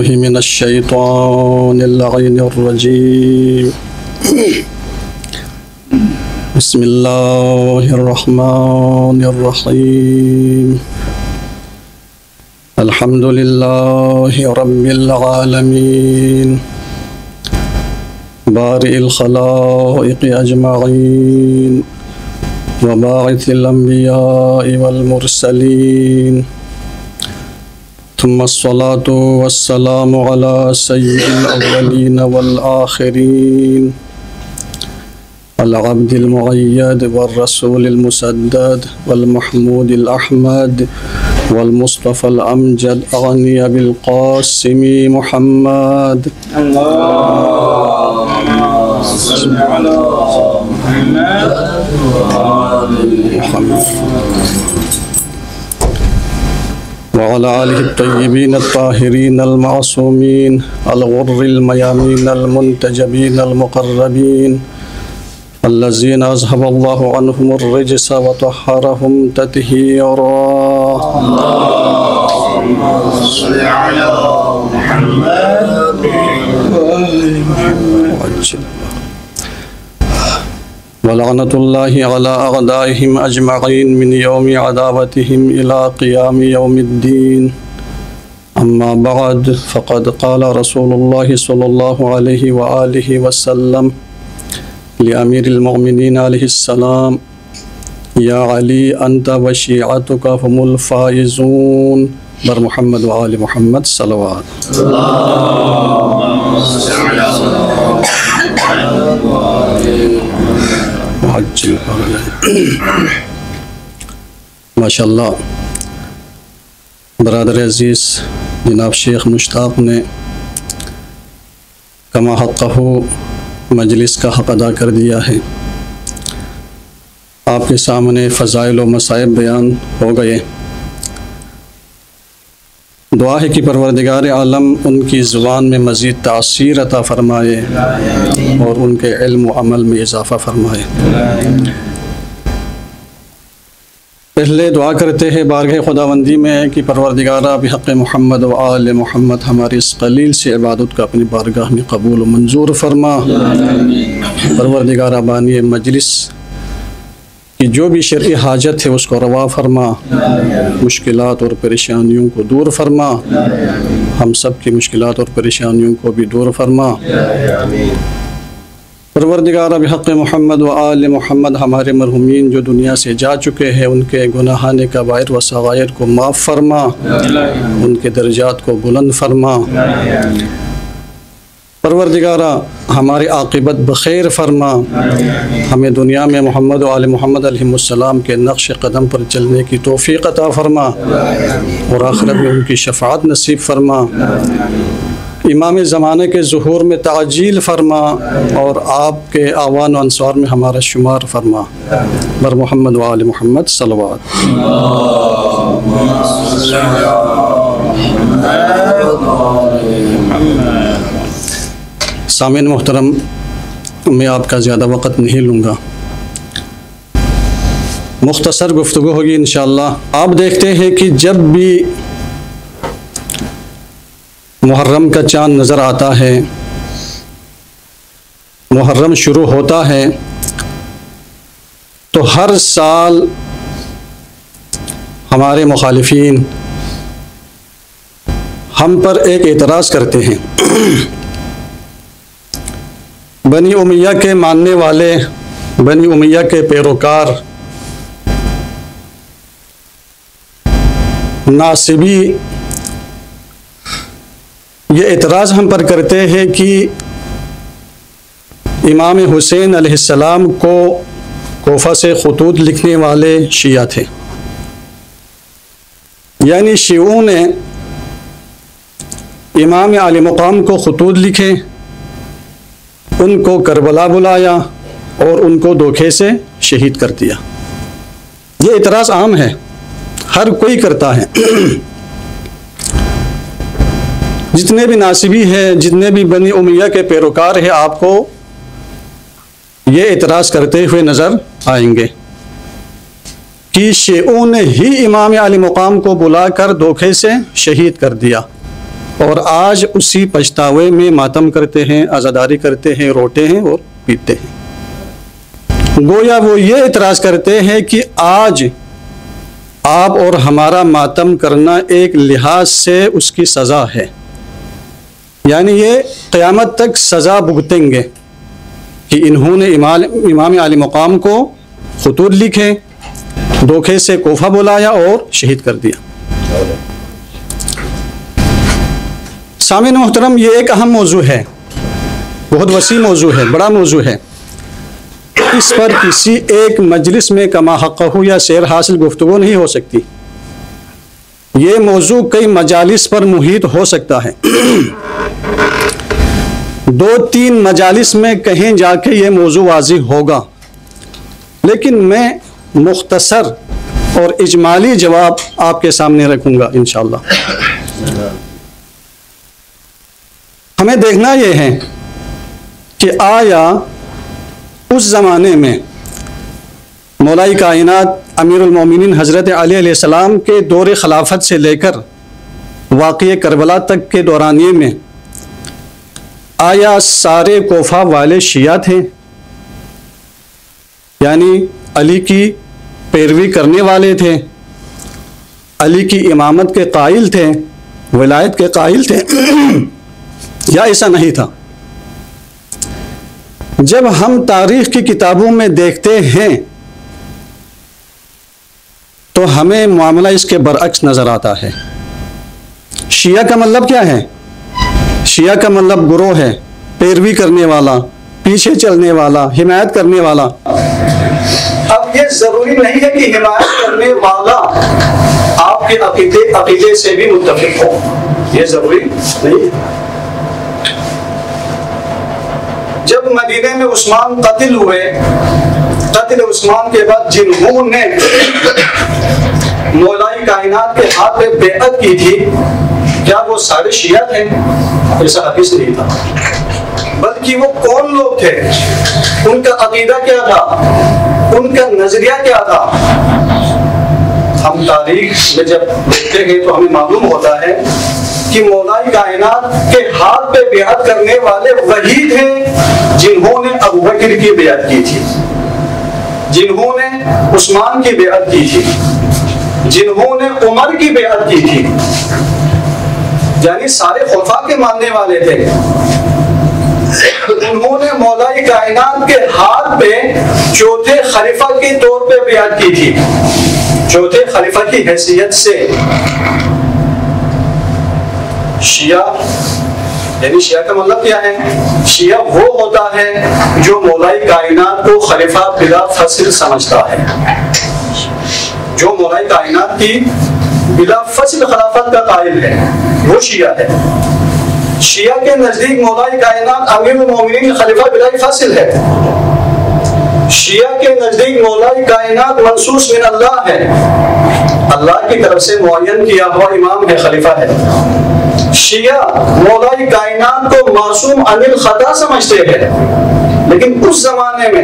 بالله من الشيطان اللعين الرجيم. بسم الله الرحمن الرحيم. الحمد لله رب العالمين بارئ الخلائق أجمعين وباعث الأنبياء والمرسلين، ثم الصلاة والسلام على سيد الأولين والآخرين العبد المؤيد والرسول المسدد والمحمود الأحمد والمصطفى الأمجد أغني بالقاسم محمد. اللهم صل على محمد وعلى آله الطيبين الطاهرين المعصومين الغر الميامين المنتجبين المقربين الذين أذهب الله عنهم الرجس وطهرهم تطهيرا. اللهم صل على محمد وآل محمد. ولعنة الله على أعدائهم أجمعين من يوم عداوتهم إلى قيام يوم الدين. أما بعد، فقد قال رسول الله صلى الله عليه وآله وسلم لأمير المؤمنين عليه السلام: يا علي أنت وشيعتك هم الفائزون. بر محمد وآل محمد صلوات. اللهم صل على محمد. ماشاء اللہ، برادر عزیز جناب شیخ مشتاق نے کما حقہ مجلس کا حق ادا کر دیا ہے. آپ کے سامنے فضائل و مصائب بیان ہو گئے. دعا ہے کہ پروردگار عالم ان کی زبان میں مزید تاثیر عطا فرمائے اور ان کے علم و عمل میں اضافہ فرمائے. پہلے دعا کرتے ہیں بارگاہ خداوندی میں کہ پروردگارہ بحق محمد و آل محمد ہماری اس قلیل سے عبادت کا اپنی بارگاہ میں قبول و منظور فرما. پروردگارہ بانی مجلس کہ جو بھی شرعی حاجت ہے اس کو روا فرما، مشکلات اور پریشانیوں کو دور فرما، ہم سب کی مشکلات اور پریشانیوں کو بھی دور فرما. پروردگارہ بحق محمد و آل محمد ہمارے مرحومین جو دنیا سے جا چکے ہیں ان کے گناہان کبائر و صغائر کو معاف فرما، ان کے درجات کو بلند فرما. پروردگارہ ہماری عاقبت بخیر فرما، ہمیں دنیا میں محمد و آل محمد علیہ السلام کے نقش قدم پر چلنے کی توفیق عطا فرما اور آخرت میں ان کی شفاعت نصیب فرما. امام زمانے کے ظہور میں تعجیل فرما اور آپ کے اعوان و انصار میں ہمارا شمار فرما. بر محمد و آل محمد صلوات. سامعین محترم، میں آپ کا زیادہ وقت نہیں لوں گا، مختصر گفتگو ہوگی انشاءاللہ. آپ دیکھتے ہیں کہ جب بھی محرم کا چاند نظر آتا ہے، محرم شروع ہوتا ہے، تو ہر سال ہمارے مخالفین ہم پر ایک اعتراض کرتے ہیں. بنی امیہ کے ماننے والے، بنی امیہ کے پیروکار ناصبی یہ اعتراض ہم پر کرتے ہیں کہ امام حسین علیہ السلام کو کوفہ سے خطوط لکھنے والے شیعہ تھے. یعنی شیعوں نے امام علی مقام کو خطوط لکھے، ان کو کربلا بلایا اور ان کو دھوکے سے شہید کر دیا. یہ اعتراض عام ہے، ہر کوئی کرتا ہے. جتنے بھی ناصبی ہیں، جتنے بھی بنی امیہ کے پیروکار ہیں، آپ کو یہ اعتراض کرتے ہوئے نظر آئیں گے کہ شیعوں نے ہی امام علی مقام کو بلا کر دھوکے سے شہید کر دیا. اور آج اسی پچھتاوے میں ماتم کرتے ہیں، عزاداری کرتے ہیں، روتے ہیں اور پیتے ہیں۔ گویا وہ یہ اعتراض کرتے ہیں کہ آج آپ اور ہمارا ماتم کرنا ایک لحاظ سے اس کی سزا ہے، یعنی یہ قیامت تک سزا بھگتیں گے کہ انہوں نے امام عالی مقام کو خطوط لکھے، دھوکے سے کوفہ بلایا اور شہید کر دیا۔ سامعین محترم، یہ ایک اہم موضوع ہے، بہت وسیع موضوع ہے، بڑا موضوع ہے۔ اس پر کسی ایک مجلس میں کما حق ہو یا سیر حاصل گفتگو نہیں ہو سکتی۔ یہ موضوع کئی مجالس پر محیط ہو سکتا ہے، 2-3 مجالس میں کہیں جا کے یہ موضوع واضح ہوگا، لیکن میں مختصر اور اجمالی جواب آپ کے سامنے رکھوں گا انشاءاللہ۔ ہمیں دیکھنا یہ ہے کہ آیا اس زمانے میں مولائی کائنات امیر المومنین حضرت علی علیہ السلام کے دور خلافت سے لے کر واقعہ کربلا تک کے دورانیے میں آیا سارے کوفہ والے شیعہ تھے، یعنی علی کی پیروی کرنے والے تھے، علی کی امامت کے قائل تھے، ولایت کے قائل تھے، یا ایسا نہیں تھا؟ جب ہم تاریخ کی کتابوں میں دیکھتے ہیں تو ہمیں معاملہ اس کے برعکس نظر آتا ہے۔ شیعہ کا مطلب کیا ہے؟ شیعہ کا مطلب گروہ ہے، پیروی کرنے والا، پیچھے چلنے والا، حمایت کرنے والا۔ اب یہ ضروری نہیں ہے کہ حمایت کرنے والا آپ کے عقیدے سے بھی متفق ہو، یہ ضروری نہیں ہے۔ جب مدینے میں عثمان قتل ہوئے، قتل عثمان کے بعد جنہوں نے مولائی کائنات کے ہاتھ پہ بیعت کی تھی، کیا وہ سارے شیعہ تھے؟ ایسا حدیث نہیں تھا، بلکہ وہ کون لوگ تھے، ان کا عقیدہ کیا تھا، ان کا نظریہ کیا تھا۔ ہم تاریخ میں جب دیکھتے ہیں تو ہمیں معلوم ہوتا ہے کہ مولائی کائنات کے ہاتھ پہ بیعت کرنے والے وہی تھے جنہوں نے ابو بکر کی بیعت کی تھی، جنہوں نے عثمان کی بیعت کی تھی، جنہوں نے عمر کی بیعت کی تھی، یعنی سارے خلفاء کے ماننے والے تھے۔ انہوں نے مولائی کائنات کے ہاتھ پہ چوتھے خلیفہ کے طور پہ بیعت کی تھی، چوتھے خلیفہ کی حیثیت سے۔ شیعہ یعنی شیعہ کا مطلب کیا ہے؟ شیعہ وہ ہوتا ہے جو مولائی کائنات کو خلیفہ بلا فصل سمجھتا ہے، جو مولائی کائنات کی بلا فصل خلافت کا قائل ہے، وہ شیعہ ہے۔ شیعہ کے نزدیک مولائی کائنات امیر المومنین خلیفہ بلا فصل ہے، شیعہ کے نزدیک مولائی کائنات منصوص من اللہ ہے، اللہ کی طرف سے معین کیا ہوا امام ہے، خلیفہ ہے۔ شیعہ مولائی کائنات کو معصوم عن الخطا سمجھتے ہیں، لیکن اس زمانے میں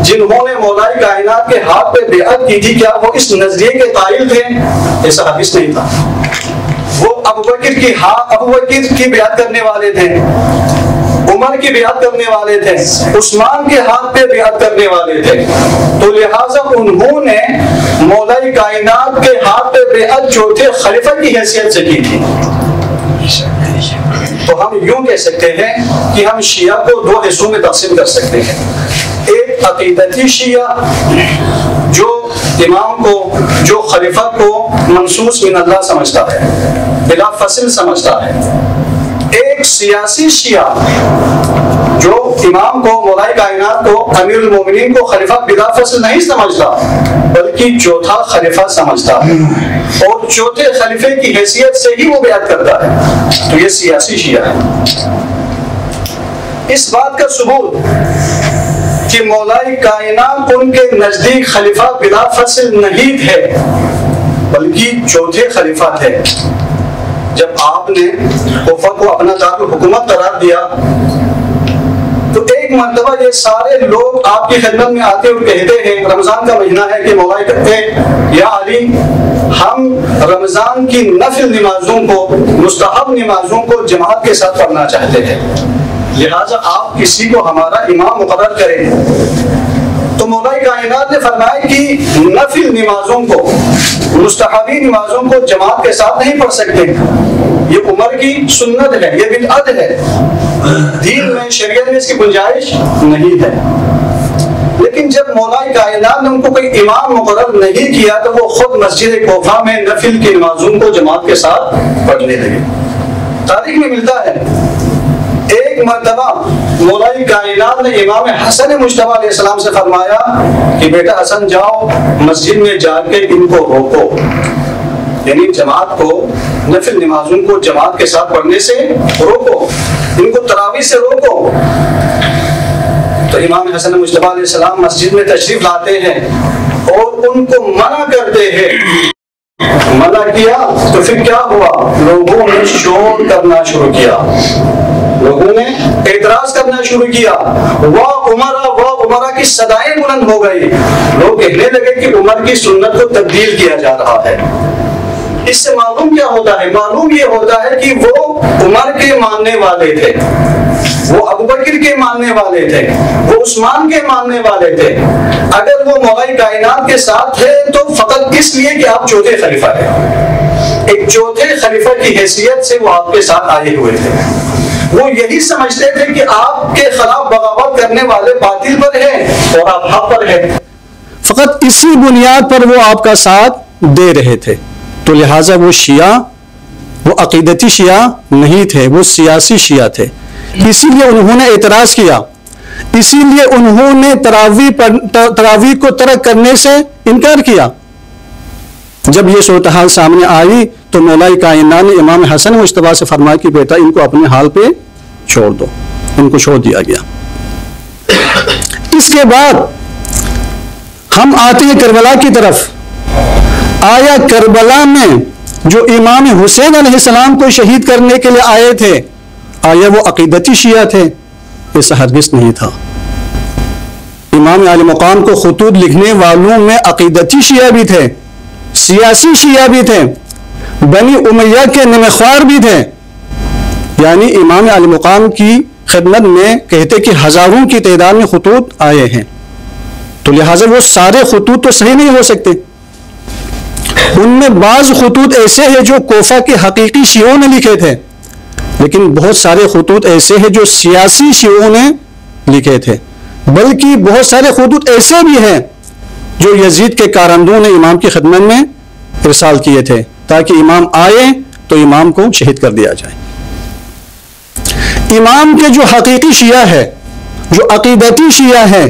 جنہوں نے مولائی کائنات کے ہاتھ پہ بیعت کی تھی، کیا وہ اس نظریے کے قائل تھے؟ ایسا حدیث نہیں تھا۔ وہ ابو بکر کی بیعت کرنے والے تھے، عمر کی بیعت کرنے والے تھے، عثمان کے ہاتھ پہ بیعت کرنے والے تھے، تو لہٰذا انہوں نے مولائی کائنات کے ہاتھ پہ بیعت چوتھے خلیفہ کی حیثیت سے کی تھی۔ تو ہم یوں کہہ سکتے ہیں کہ ہم شیعہ کو 2 حصوں میں تقسیم کر سکتے ہیں۔ ایک عقیدتی شیعہ جو امام کو، جو خلیفہ کو منصوص من اللہ سمجھتا ہے، بلا فصل سمجھتا ہے۔ ایک سیاسی شیعہ جو امام کو، مولائی کائنات کو، امیر المومنین کو خلیفہ بلا فصل نہیں سمجھتا، بلکہ چوتھا خلیفہ سمجھتا ہے، اور چوتھے خلیفے کی حیثیت سے ہی وہ بیعت کرتا ہے، تو یہ سیاسی شیعہ ہے۔ اس بات کا ثبوت کہ مولائی کائنات ان کے نزدیک خلیفہ بلا فصل نہیں تھے، بلکہ چوتھے خلیفہ تھے۔ جب آپ نے کوفہ کو اپنا دارالحکومت قرار دیا تو ایک مرتبہ یہ سارے لوگ آپ کی خدمت میں آتے اور کہتے ہیں، رمضان کا مہینہ ہے، کہ مولائی کہتے ہیں یا علی ہم رمضان کی نفل نمازوں کو، مستحب نمازوں کو جماعت کے ساتھ پڑھنا چاہتے ہیں، لہٰذا آپ کسی کو ہمارا امام مقرر کریں۔ تو مولا کائنات نے فرمایا کہ نفل نمازوں کو، مستحبی نمازوں کو جماعت کے ساتھ نہیں پڑھ سکتے، یہ عمر کی سنت ہے، یہ بدعت ہے، دین میں شریعت میں اس کی گنجائش نہیں ہے۔ لیکن جب مولا کائنات نے ان کو کوئی امام مقرر نہیں کیا تو وہ خود مسجد کوفہ میں نفل کی نمازوں کو جماعت کے ساتھ پڑھنے لگے۔ تاریخ میں ملتا ہے ایک مرتبہ مولا کائنات نے امام حسن مجتبی علیہ السلام سے فرمایا کہ بیٹا حسن جاؤ مسجد میں جا کے ان کو روکو، یعنی جماعت کو، نفل نمازوں کو جماعت کے ساتھ پڑھنے سے روکو، ان کو تراویح سے روکو۔ تو امام حسن مجتبی علیہ السلام مسجد میں تشریف لاتے ہیں اور ان کو منع کرتے ہیں۔ منع کیا تو پھر کیا ہوا؟ لوگوں نے شور کرنا شروع کیا، لوگوں نے اعتراض کرنا شروع کیا، واہ عمرہ کی صدائیں بلند ہو گئی، لوگ کہنے لگے کہ عمر کی سنت کو تبدیل کیا جا رہا ہے۔ اس سے معلوم کیا ہوتا ہے؟ معلوم یہ ہوتا ہے کہ وہ عمر کے ماننے والے تھے، وہ ابوبکر کے ماننے والے تھے، وہ عثمان کے ماننے والے تھے۔ اگر وہ مولا کائنات کے ساتھ تھے تو فقط اس لیے کہ آپ چوتھے خلیفہ ہیں، ایک چوتھے خلیفہ کی حیثیت سے وہ آپ کے ساتھ آئے ہوئے تھے۔ وہ یہی سمجھتے تھے کہ آپ کے خلاف بغاوت کرنے والے باطل پر ہیں اور آپ حق پر ہیں، فقط اسی بنیاد پر وہ آپ کا ساتھ دے رہے تھے۔ تو لہٰذا وہ شیعہ، وہ عقیدتی شیعہ نہیں تھے، وہ سیاسی شیعہ تھے، اسی لیے انہوں نے اعتراض کیا، اسی لیے انہوں نے تراویح کو ترک کرنے سے انکار کیا۔ جب یہ صورتحال سامنے آئی تو مولا کائنات نے امام حسن مجتبی سے فرمایا کہ بیٹا ان کو اپنے حال پہ چھوڑ دو، ان کو چھوڑ دیا گیا۔ اس کے بعد ہم آتے ہیں کربلا کی طرف۔ آیا کربلا میں جو امام حسین علیہ السلام کو شہید کرنے کے لیے آئے تھے، آیا وہ عقیدتی شیعہ تھے؟ ایسا ہرگز نہیں تھا۔ امام علی مقام کو خطوط لکھنے والوں میں عقیدتی شیعہ بھی تھے، سیاسی شیعہ بھی تھے، بنی امیہ کے نمخوار بھی تھے، یعنی امام علی مقام کی خدمت میں کہتے کہ ہزاروں کی تعداد میں خطوط آئے ہیں، تو لہٰذا وہ سارے خطوط تو صحیح نہیں ہو سکتے۔ ان میں بعض خطوط ایسے ہیں جو کوفہ کے حقیقی شیعوں نے لکھے تھے، لیکن بہت سارے خطوط ایسے ہیں جو سیاسی شیعوں نے لکھے تھے، بلکہ بہت سارے خطوط ایسے بھی ہیں جو یزید کے کارندوں نے امام کی خدمت میں ارسال کیے تھے تاکہ امام آئے تو امام کو شہید کر دیا جائے۔ امام کے جو حقیقی شیعہ ہے، جو عقیدتی شیعہ ہے،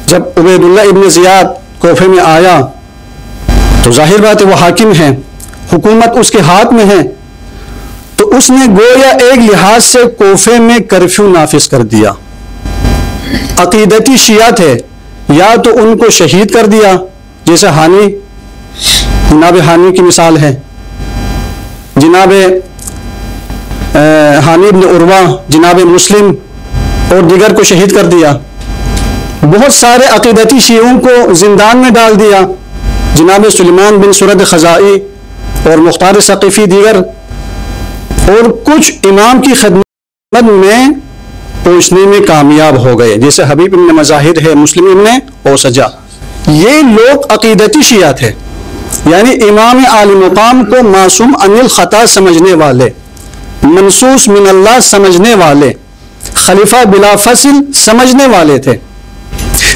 جب عبید اللہ ابن زیاد کوفے میں آیا تو ظاہر بات ہے وہ حاکم ہے، حکومت اس کے ہاتھ میں ہے، تو اس نے گویا ایک لحاظ سے کوفے میں کرفیو نافذ کر دیا۔ عقیدتی شیعہ تھے، یا تو ان کو شہید کر دیا، جیسے ہانی، جناب ہانی کی مثال ہے، جناب ہانی ابن عروہ، جناب مسلم اور دیگر کو شہید کر دیا۔ بہت سارے عقیدتی شیعوں کو زندان میں ڈال دیا، جناب سلیمان بن سرد خزائی اور مختار ثقیفی دیگر، اور کچھ امام کی خدمت میں پہنچنے میں کامیاب ہو گئے، جیسے حبیب ابن مظاہر ہے، مسلم ابن اوسجا۔ یہ لوگ عقیدتی شیعہ تھے، یعنی امام عالی مقام کو معصوم عن الخطا سمجھنے والے، منصوص من اللہ سمجھنے والے، خلیفہ بلا فصل سمجھنے والے تھے۔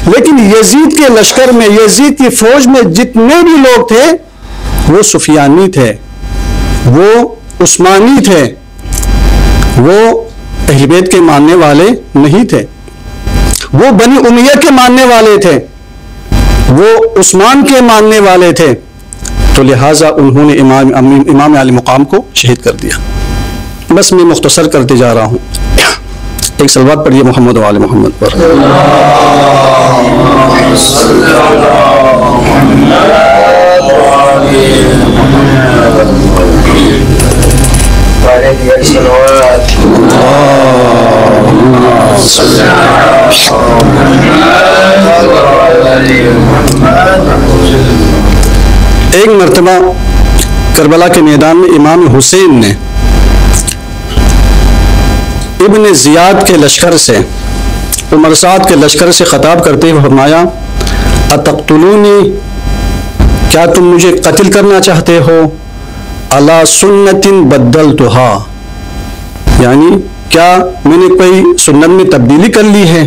لیکن یزید کے لشکر میں، یزید کی فوج میں جتنے بھی لوگ تھے وہ سفیانی تھے، وہ عثمانی تھے، وہ اہل بیت کے ماننے والے نہیں تھے، وہ بنی امیہ کے ماننے والے تھے، وہ عثمان کے ماننے والے تھے، تو لہٰذا انہوں نے امام علی مقام کو شہید کر دیا۔ بس میں مختصر کرتے جا رہا ہوں، ایک صلوات پڑھیے محمد و آل محمد پر۔ ایک مرتبہ کربلا کے میدان میں امام حسین نے ابن زیاد کے لشکر سے، عمر سعد کے لشکر سے خطاب کرتے ہوئے فرمایا اتقتلونی، کیا تم مجھے قتل کرنا چاہتے ہو؟ علی سنت بدلتھا، یعنی کیا میں نے کوئی سنت میں تبدیلی کر لی ہے،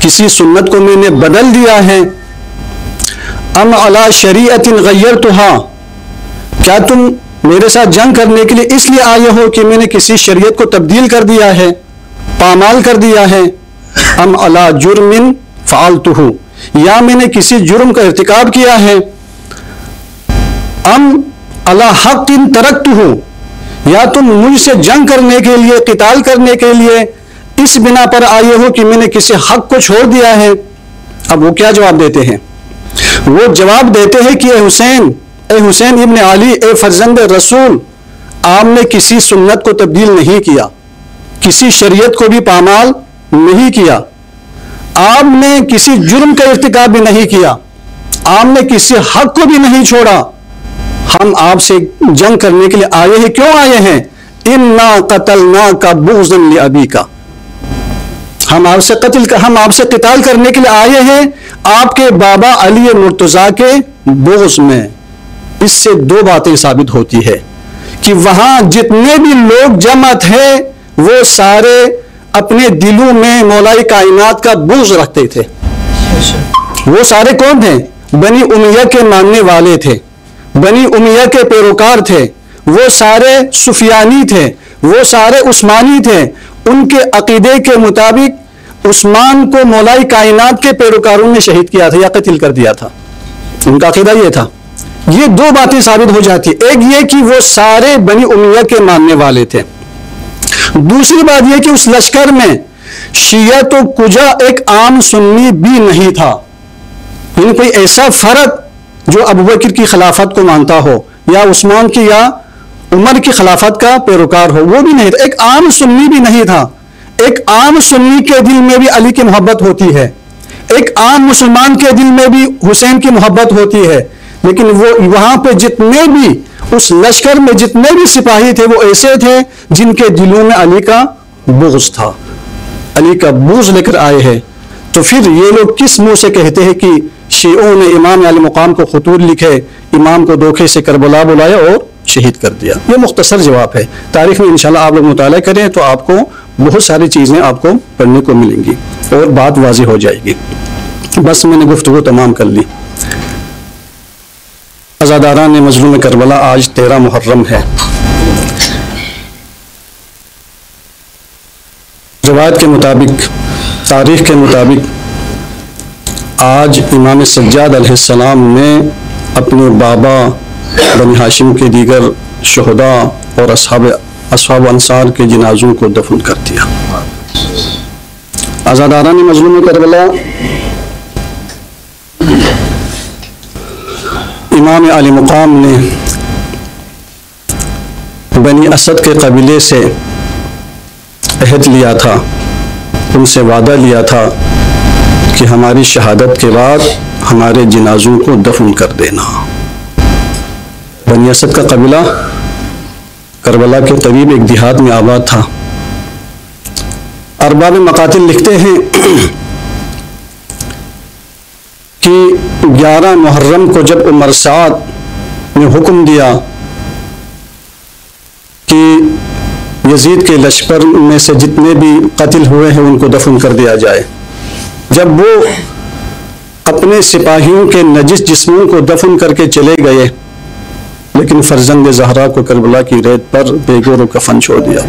کسی سنت کو میں نے بدل دیا ہے؟ ام علی شریعت غیرتھا، کیا تم میرے ساتھ جنگ کرنے کے لیے اس لیے آئے ہو کہ میں نے کسی شریعت کو تبدیل کر دیا ہے، پامال کر دیا ہے؟ ام علی جرم فعلتہ، یا میں نے کسی جرم کا ارتکاب کیا ہے؟ ام علی حق ترکتہ، یا تم مجھ سے جنگ کرنے کے لیے، قتال کرنے کے لیے اس بنا پر آئے ہو کہ میں نے کسی حق کو چھوڑ دیا ہے؟ اب وہ کیا جواب دیتے ہیں؟ وہ جواب دیتے ہیں کہ اے حسین ابن علی، اے فرزند رسول، آپ نے کسی سنت کو تبدیل نہیں کیا، کسی شریعت کو بھی پامال نہیں کیا، آپ نے کسی جرم کا ارتکاب بھی نہیں کیا، آپ نے کسی حق کو بھی نہیں چھوڑا۔ ہم آپ سے جنگ کرنے کے لیے آئے ہیں، کیوں آئے ہیں؟ انا قتلناک بغضا لابیک، ہم آپ سے قتال کرنے کے لیے آئے ہیں آپ کے بابا علی مرتضیٰ کے بغض میں۔ اس سے دو باتیں ثابت ہوتی ہے کہ وہاں جتنے بھی لوگ جمع تھے وہ سارے اپنے دلوں میں مولائے کائنات کا بغض رکھتے تھے۔ وہ سارے کون تھے؟ بنی امیہ کے ماننے والے تھے، بنی امیہ کے پیروکار تھے، وہ سارے سفیانی تھے، وہ سارے عثمانی تھے۔ ان کے عقیدے کے مطابق عثمان کو مولائے کائنات کے پیروکاروں نے شہید کیا تھا یا قتل کر دیا تھا، ان کا عقیدہ یہ تھا۔ یہ دو باتیں ثابت ہو جاتی، ایک یہ کہ وہ سارے بنی امیہ کے ماننے والے تھے، دوسری بات یہ کہ اس لشکر میں شیعہ تو کجا ایک عام سنی بھی نہیں تھا، یعنی کوئی ایسا فرد جو ابوبکر کی خلافت کو مانتا ہو یا عثمان کی یا عمر کی خلافت کا پیروکار ہو، وہ بھی نہیں تھا، ایک عام سنی بھی نہیں تھا۔ ایک عام سنی کے دل میں بھی علی کی محبت ہوتی ہے، ایک عام مسلمان کے دل میں بھی حسین کی محبت ہوتی ہے، لیکن وہ وہاں پہ جتنے بھی اس لشکر میں جتنے بھی سپاہی تھے وہ ایسے تھے جن کے دلوں میں علی کا بغض تھا، علی کا بغض لے کر آئے ہیں۔ تو پھر یہ لوگ کس منہ سے کہتے ہیں کہ شیعوں نے امام علی مقام کو خطوط لکھے، امام کو دھوکے سے کربلا بلایا اور شہید کر دیا؟ یہ مختصر جواب ہے، تاریخ میں انشاءاللہ آپ لوگ مطالعہ کریں تو آپ کو بہت ساری چیزیں آپ کو پڑھنے کو ملیں گی اور بات واضح ہو جائے گی۔ بس میں نے گفتگو تمام کر لی۔ عزاداران مظلوم کربلا، آج 13 محرم ہے۔ روایت کے مطابق، تاریخ کے مطابق آج امام سجاد علیہ السلام نے اپنے بابا بنی ہاشم کے دیگر شہداء اور اصحاب انصار کے جنازوں کو دفن کر دیا۔ عزاداران مظلوم کربلا، امام علی مقام نے بنی اسد کے قبیلے سے عہد لیا تھا، ان سے وعدہ لیا تھا کہ ہماری شہادت کے بعد ہمارے جنازوں کو دفن کر دینا۔ بنی اسد کا قبیلہ کربلا کے قریب ایک دیہات میں آباد تھا۔ ارباب مقاتل لکھتے ہیں کہ 11 محرم کو جب عمر سعد نے حکم دیا کہ یزید کے لشکر میں سے جتنے بھی قتل ہوئے ہیں ان کو دفن کر دیا جائے، جب وہ اپنے سپاہیوں کے نجس جسموں کو دفن کر کے چلے گئے، لیکن فرزند زہرا کو کربلا کی ریت پر بے گور و کفن چھوڑ دیا۔